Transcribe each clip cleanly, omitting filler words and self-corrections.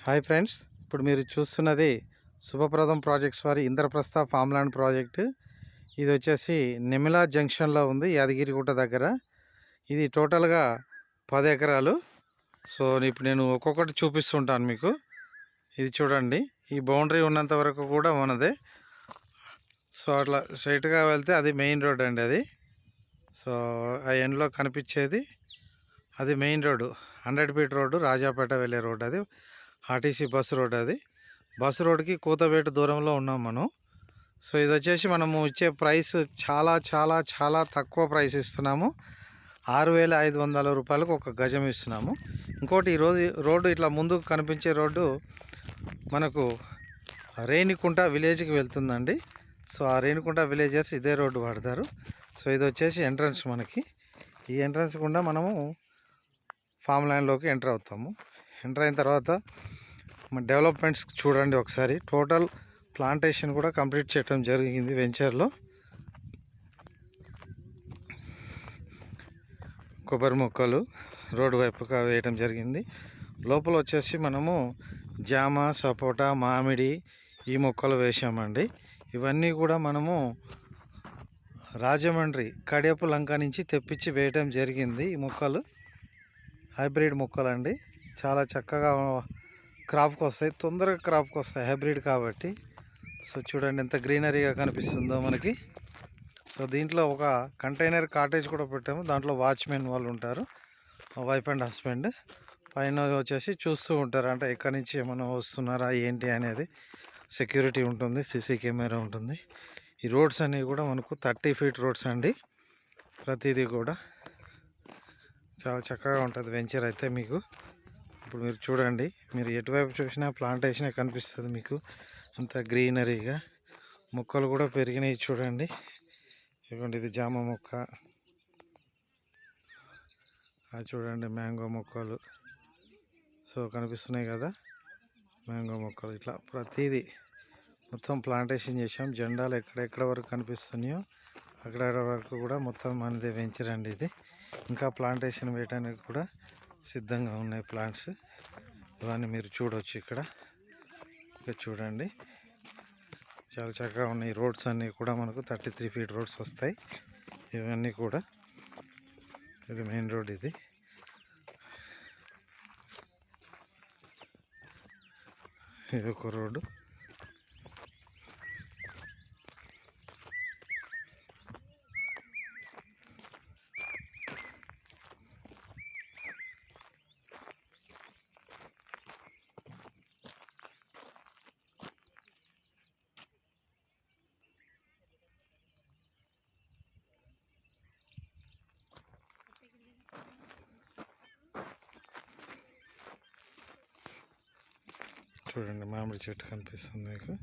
Hi friends, ఇప్పుడు మీరు చూస్తున్నది శుభప్రదం ప్రాజెక్ట్స్ వారి ఇంద్రప్రస్థ ఫామ్లాండ్ ప్రాజెక్టు. ఇది వచ్చేసి నెమిలా జంక్షన్లో ఉంది, యాదగిరిగుట్ట దగ్గర. ఇది టోటల్గా 10 ఎకరాలు. సో ఇప్పుడు నేను ఒక్కొక్కటి చూపిస్తుంటాను మీకు. ఇది చూడండి, ఈ బౌండరీ ఉన్నంత వరకు కూడా మనదే. సో అట్లా స్ట్రైట్గా వెళ్తే అది మెయిన్ రోడ్ అండి. అది సో ఆ ఎండ్లో కనిపించేది అది main road, 100 feet road, Rajapet వెళ్ళే రోడ్. అది ఆర్టీసీ బస్సు రోడ్. అది బస్సు రోడ్డుకి కూతవేటు దూరంలో ఉన్నాం మనం. సో ఇది వచ్చేసి మనము ఇచ్చే ప్రైస్ చాలా చాలా చాలా తక్కువ ప్రైస్ ఇస్తున్నాము. 6,500 రూపాయలకు ఒక గజం ఇస్తున్నాము. ఇంకోటి, ఈరోజు రోడ్డు ఇట్లా ముందుకు కనిపించే రోడ్డు మనకు రేణికుంట విలేజ్కి వెళ్తుందండి. సో ఆ రేణికుంట విలేజర్స్ ఇదే రోడ్డు వాడతారు. సో ఇది వచ్చేసి ఎంట్రన్స్. మనకి ఈ ఎంట్రన్స్ గుండా మనము ఫామ్ ల్యాండ్లోకి ఎంటర్ అవుతాము. ఎంటర్ అయిన తర్వాత డెవలప్మెంట్స్ చూడండి ఒకసారి. టోటల్ ప్లాంటేషన్ కూడా కంప్లీట్ చేయడం జరిగింది వెంచర్లో. కొబ్బరి మొక్కలు రోడ్డు వైపుగా వేయడం జరిగింది. లోపల వచ్చేసి మనము జామ, సపోటా, మామిడి ఈ మొక్కలు వేసామండి. ఇవన్నీ కూడా మనము రాజమండ్రి కడియపు లంక నుంచి తెప్పించి వేయడం జరిగింది. ఈ మొక్కలు హైబ్రిడ్ మొక్కలు అండి. చాలా చక్కగా క్రాప్కి వస్తాయి, తొందరగా క్రాప్కి వస్తాయి హైబ్రిడ్ కాబట్టి. సో చూడండి ఎంత గ్రీనరీగా కనిపిస్తుందో మనకి. సో దీంట్లో ఒక కంటైనర్ కాటేజ్ కూడా పెట్టాము. దాంట్లో వాచ్మెన్ వాళ్ళు ఉంటారు, వైఫ్ అండ్ హస్బెండ్. పైన వచ్చేసి చూస్తూ ఉంటారు, అంటే ఎక్కడి నుంచి ఏమైనా వస్తున్నారా ఏంటి అనేది. సెక్యూరిటీ ఉంటుంది, సీసీ కెమెరా ఉంటుంది. ఈ రోడ్స్ అన్నీ కూడా మనకు 30 ఫీట్ రోడ్స్ అండి. ప్రతిదీ కూడా చాలా చక్కగా ఉంటుంది వెంచర్ అయితే. మీకు ఇప్పుడు మీరు చూడండి, మీరు ఎటువైపు చూసినా ప్లాంటేషనే కనిపిస్తుంది మీకు. అంత గ్రీనరీగా మొక్కలు కూడా పెరిగినాయి చూడండి. ఇదిగోండి, ఇది జామ మొక్క, అది చూడండి మ్యాంగో మొక్కలు. సో కనిపిస్తున్నాయి కదా మ్యాంగో మొక్కలు. ఇట్లా ప్రతిదీ మొత్తం ప్లాంటేషన్ చేసాం. జెండాలు ఎక్కడెక్కడ వరకు కనిపిస్తున్నాయో అక్కడ వరకు కూడా మొత్తం మనదే వెంచర్ అండి ఇది. ఇంకా ప్లాంటేషన్ వేయడానికి కూడా సిద్ధంగా ఉన్నాయి ప్లాంట్స్. ఇవన్నీ మీరు చూడవచ్చు ఇక్కడ. ఇక్కడ చూడండి చాలా చక్కగా ఉన్నాయి. రోడ్స్ అన్నీ కూడా మనకు 33 ఫీట్ రోడ్స్ వస్తాయి. ఇవన్నీ కూడా ఇది మెయిన్ రోడ్. ఇది ఒక రోడ్డు. చూడండి మామిడి చెట్టు కనిపిస్తుంది మీకు.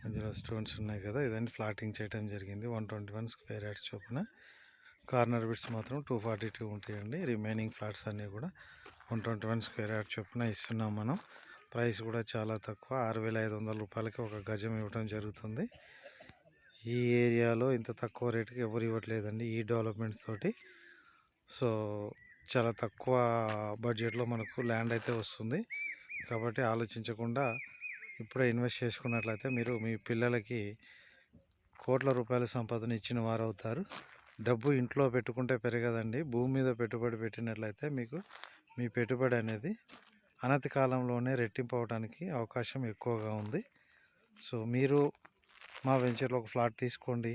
మధ్యలో స్టోన్స్ ఉన్నాయి కదా, ఇదంతా ఫ్లాటింగ్ చేయడం జరిగింది. 121 స్క్వేర్ యార్డ్స్ చొప్పున. కార్నర్ బిట్స్ మాత్రం 242 ఉంటాయండి. రిమైనింగ్ ఫ్లాట్స్ అన్నీ కూడా 121 స్క్వేర్ యార్డ్ చొప్పున ఇస్తున్నాం మనం. ప్రైస్ కూడా చాలా తక్కువ, 6,500 రూపాయలకి ఒక గజం ఇవ్వడం జరుగుతుంది. ఈ ఏరియాలో ఇంత తక్కువ రేటుకి ఎవరు ఇవ్వట్లేదండి ఈ డెవలప్మెంట్స్ తోటి. సో చాలా తక్కువ బడ్జెట్లో మనకు ల్యాండ్ అయితే వస్తుంది. కాబట్టి ఆలోచించకుండా ఇప్పుడే ఇన్వెస్ట్ చేసుకున్నట్లయితే మీరు మీ పిల్లలకి కోట్ల రూపాయల సంపదను ఇచ్చిన వారు అవుతారు. డబ్బు ఇంట్లో పెట్టుకుంటే పెరగదండి, భూమి మీద పెట్టుబడి పెట్టినట్లయితే మీకు మీ పెట్టుబడి అనేది అనతి కాలంలోనే రెట్టింపు అవడానికి అవకాశం ఎక్కువగా ఉంది. సో మీరు మా వెంచర్లో ఒక ఫ్లాట్ తీసుకోండి.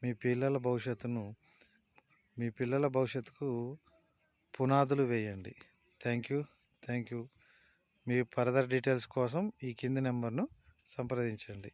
మీ పిల్లల భవిష్యత్తుకు పునాదులు వేయండి. Thank you. Me further details కోసం ఈ కింది నెంబర్ను సంప్రదించండి.